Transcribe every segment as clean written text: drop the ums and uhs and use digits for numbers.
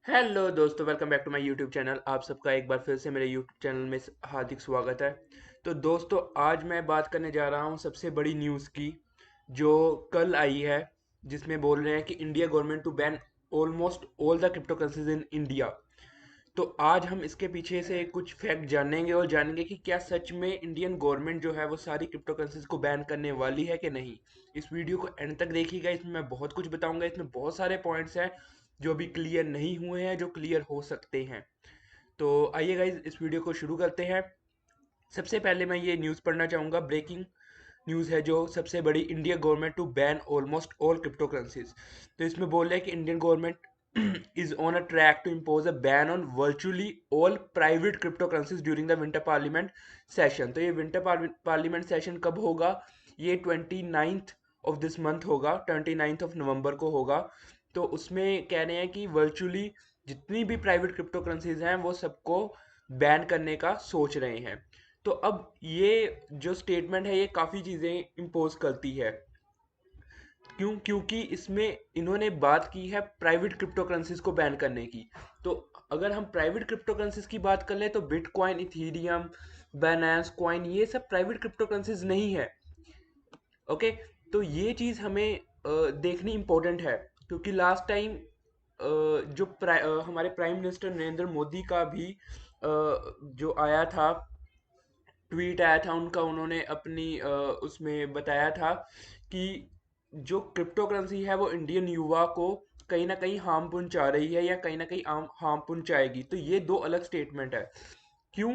Hello दोस्तों, welcome back to my YouTube channel. आप सबका एक बार फिर से मेरे यूट्यूब चैनल में हार्दिक स्वागत है। तो दोस्तों, आज मैं बात करने जा रहा हूँ सबसे बड़ी न्यूज़ की, जो कल आई है, जिसमें बोल रहे हैं कि India government to ban almost all the crypto currencies in India. तो आज हम इसके पीछे से कुछ फैक्ट जानेंगे और जानेंगे कि क्या सच में इंडियन गवर्नमेंट जो है वो सारी क्रिप्टो करेंसीज को बैन करने वाली है कि नहीं। इस वीडियो को एंड तक देखिएगा, इसमें मैं बहुत कुछ बताऊंगा। इसमें बहुत सारे पॉइंट्स हैं जो अभी क्लियर नहीं हुए हैं, जो क्लियर हो सकते हैं। तो आइए गाइज, इस वीडियो को शुरू करते हैं। सबसे पहले मैं ये न्यूज़ पढ़ना चाहूँगा। ब्रेकिंग न्यूज़ है जो सबसे बड़ी, India government to ban almost all crypto currencies. तो इसमें बोल रहे हैं कि Indian government is on a track to impose a ban on virtually all private crypto currencies during the winter parliament session. तो ये विंटर पार्लियामेंट सेशन कब होगा? ये 29th ऑफ दिस मंथ होगा, 29th ऑफ नवंबर को होगा। तो उसमें कह रहे हैं कि वर्चुअली जितनी भी प्राइवेट क्रिप्टो करेंसीज हैं वो सबको बैन करने का सोच रहे हैं। तो अब ये जो स्टेटमेंट है ये काफ़ी चीज़ें इम्पोज करती है। क्योंकि इसमें इन्होंने बात की है प्राइवेट क्रिप्टो करेंसीज को बैन करने की। तो अगर हम प्राइवेट क्रिप्टो करेंसीज की बात कर लें तो बिटकॉइन, इथीरियम, बाइनेंस कॉइन, ये सब प्राइवेट क्रिप्टो करेंसीज नहीं है। ओके। तो ये चीज़ हमें देखनी इम्पोर्टेंट है, क्योंकि लास्ट टाइम हमारे प्राइम मिनिस्टर नरेंद्र मोदी का भी जो आया था, ट्वीट आया था उनका, उन्होंने अपनी उसमें बताया था कि जो क्रिप्टो करेंसी है वो इंडियन युवा को कहीं ना कहीं हार्म पहुंचा रही है या कहीं ना कहीं हार्म पहुंचाएगी। तो ये दो अलग स्टेटमेंट है। क्यों?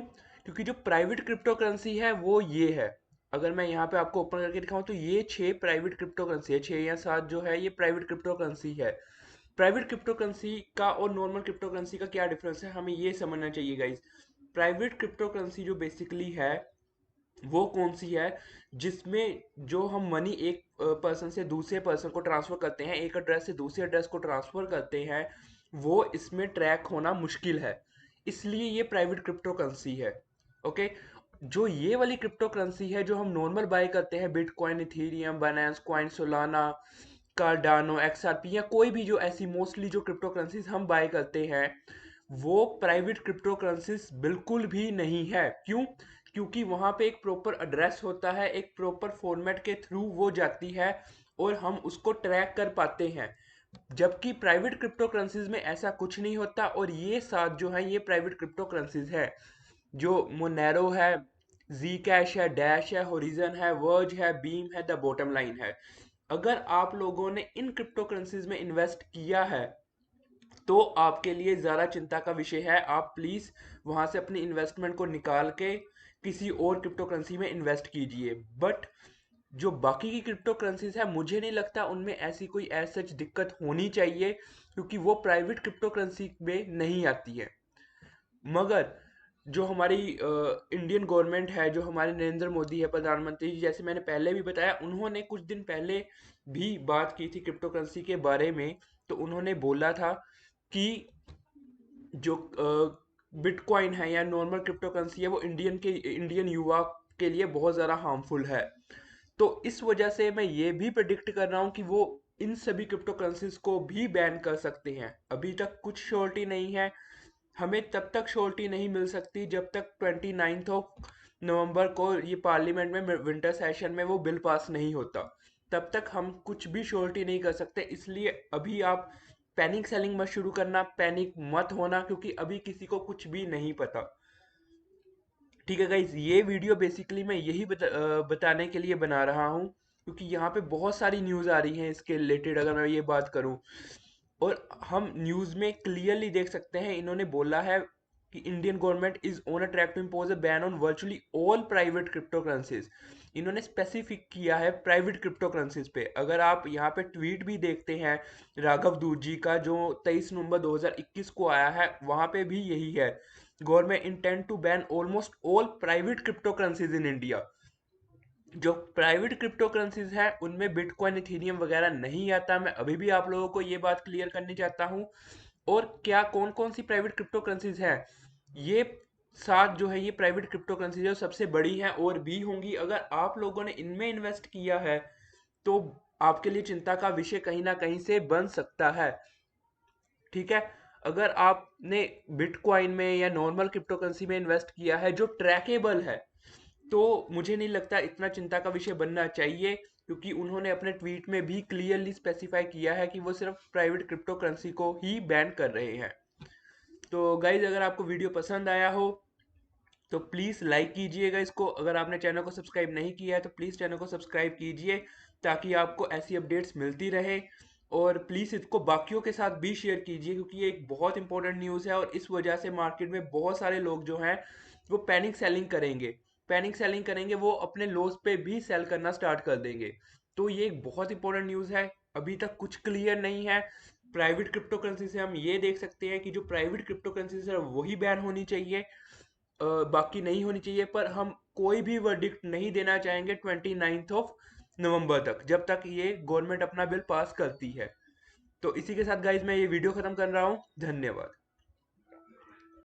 क्योंकि जो प्राइवेट क्रिप्टो करेंसी है वो ये है। अगर मैं यहाँ पे आपको ओपन करके दिखाऊं तो ये 6 प्राइवेट क्रिप्टो करेंसी है, 6 या 7 जो है ये प्राइवेट क्रिप्टो करेंसी है। प्राइवेट क्रिप्टो करेंसी का और नॉर्मल क्रिप्टो करेंसी का क्या डिफरेंस है, हमें ये समझना चाहिए गाइस। प्राइवेट क्रिप्टो करेंसी जो बेसिकली है वो कौन सी है, जिसमें जो हम मनी एक पर्सन से दूसरे पर्सन को ट्रांसफर करते हैं, एक एड्रेस से दूसरे एड्रेस को ट्रांसफर करते हैं, वो इसमें ट्रैक होना मुश्किल है। इसलिए ये प्राइवेट क्रिप्टो करेंसी है। ओके। जो ये वाली क्रिप्टो करेंसी है जो हम नॉर्मल बाय करते हैं, bitcoin, Ethereum, Binance coin, Solana, Cardano, XRP या कोई भी जो ऐसी मोस्टली जो क्रिप्टो करेंसीज हम बाय करते हैं, वो प्राइवेट क्रिप्टो करेंसीज बिल्कुल भी नहीं है। क्यों? क्योंकि वहां पे एक प्रॉपर एड्रेस होता है, एक प्रॉपर फॉर्मेट के थ्रू वो जाती है और हम उसको ट्रैक कर पाते हैं। जबकि प्राइवेट क्रिप्टो करेंसीज में ऐसा कुछ नहीं होता। और ये सात जो है ये प्राइवेट क्रिप्टो करेंसीज है, जो मोनेरो है, जी कैश है, डैश है, होरिजन है, वर्ज है, बीम है, द बॉटम लाइन है। अगर आप लोगों ने इन क्रिप्टो करेंसीज में इन्वेस्ट किया है तो आपके लिए ज़्यादा चिंता का विषय है। आप प्लीज़ वहां से अपनी इन्वेस्टमेंट को निकाल के किसी और क्रिप्टो करेंसी में इन्वेस्ट कीजिए। बट जो बाकी की क्रिप्टो करेंसीज है, मुझे नहीं लगता उनमें ऐसी कोई सच दिक्कत होनी चाहिए, क्योंकि वो प्राइवेट क्रिप्टो करेंसी में नहीं आती है। मगर जो हमारी इंडियन गवर्नमेंट है, जो हमारे नरेंद्र मोदी है प्रधानमंत्री जी, जैसे मैंने पहले भी बताया, उन्होंने कुछ दिन पहले भी बात की थी क्रिप्टो करेंसी के बारे में। तो उन्होंने बोला था कि जो बिटकॉइन है या नॉर्मल क्रिप्टो करेंसी है वो इंडियन युवा के लिए बहुत ज़्यादा हार्मफुल है। तो इस वजह से मैं ये भी प्रिडिक्ट कर रहा हूँ कि वो इन सभी क्रिप्टो करेंसीज को भी बैन कर सकते हैं। अभी तक कुछ श्योरिटी नहीं है। हमें तब तक श्योरिटी नहीं मिल सकती जब तक 29th ऑफ नवंबर को ये पार्लियामेंट में विंटर सेशन में वो बिल पास नहीं होता। तब तक हम कुछ भी श्योरिटी नहीं कर सकते। इसलिए अभी आप पैनिक सेलिंग मत शुरू करना, पैनिक मत होना, क्योंकि अभी किसी को कुछ भी नहीं पता। ठीक है गाइज, ये वीडियो बेसिकली मैं यही बताने के लिए बना रहा हूँ, क्योंकि यहाँ पे बहुत सारी न्यूज़ आ रही हैं इसके रिलेटेड। अगर मैं ये बात करूँ, और हम न्यूज़ में क्लियरली देख सकते हैं, इन्होंने बोला है कि Indian government is on a track to impose a ban on virtually all private crypto currencies. इन्होंने स्पेसिफिक किया है प्राइवेट क्रिप्टो करेंसीज पे। अगर आप यहाँ पे ट्वीट भी देखते हैं राघव दूत जी का, जो 23 नवंबर 2021 को आया है, वहां पे भी यही है, government intend to ban almost all private crypto currencies in India. जो प्राइवेट क्रिप्टो करेंसीज है उनमें बिटकॉइन, इथेरियम वगैरह नहीं आता। मैं अभी भी आप लोगों को ये बात क्लियर करनी चाहता हूँ। और क्या कौन कौन सी प्राइवेट क्रिप्टो करेंसीज है, ये सात जो है ये प्राइवेट क्रिप्टो करेंसीज है, सबसे बड़ी हैं और भी होंगी। अगर आप लोगों ने इनमें इन्वेस्ट किया है तो आपके लिए चिंता का विषय कहीं ना कहीं से बन सकता है। ठीक है। अगर आपने बिटकॉइन में या नॉर्मल क्रिप्टो करेंसी में इन्वेस्ट किया है जो ट्रैकेबल है, तो मुझे नहीं लगता इतना चिंता का विषय बनना चाहिए, क्योंकि उन्होंने अपने ट्वीट में भी क्लियरली स्पेसिफाई किया है कि वो सिर्फ प्राइवेट क्रिप्टो करेंसी को ही बैन कर रहे हैं। तो गाइज, अगर आपको वीडियो पसंद आया हो तो प्लीज़ लाइक कीजिएगा इसको। अगर आपने चैनल को सब्सक्राइब नहीं किया है तो प्लीज़ चैनल को सब्सक्राइब कीजिए, ताकि आपको ऐसी अपडेट्स मिलती रहे। और प्लीज़ इसको बाकियों के साथ भी शेयर कीजिए, क्योंकि ये एक बहुत इंपॉर्टेंट न्यूज़ है और इस वजह से मार्केट में बहुत सारे लोग जो हैं वो पैनिक सेलिंग करेंगे, वो अपने लॉस पे भी सेल करना स्टार्ट कर देंगे। तो ये एक बहुत इंपॉर्टेंट न्यूज़ है। अभी तक कुछ क्लियर नहीं है। प्राइवेट क्रिप्टो करेंसी से हम ये देख सकते हैं कि जो प्राइवेट क्रिप्टो करेंसी है वही बैन होनी चाहिए, बाकी नहीं होनी चाहिए। पर हम कोई भी वर्डिक्ट नहीं देना चाहेंगे 29 नवंबर तक, जब तक ये गवर्नमेंट अपना बिल पास करती है। तो इसी के साथ गाइज मैं ये वीडियो खत्म कर रहा हूँ। धन्यवाद।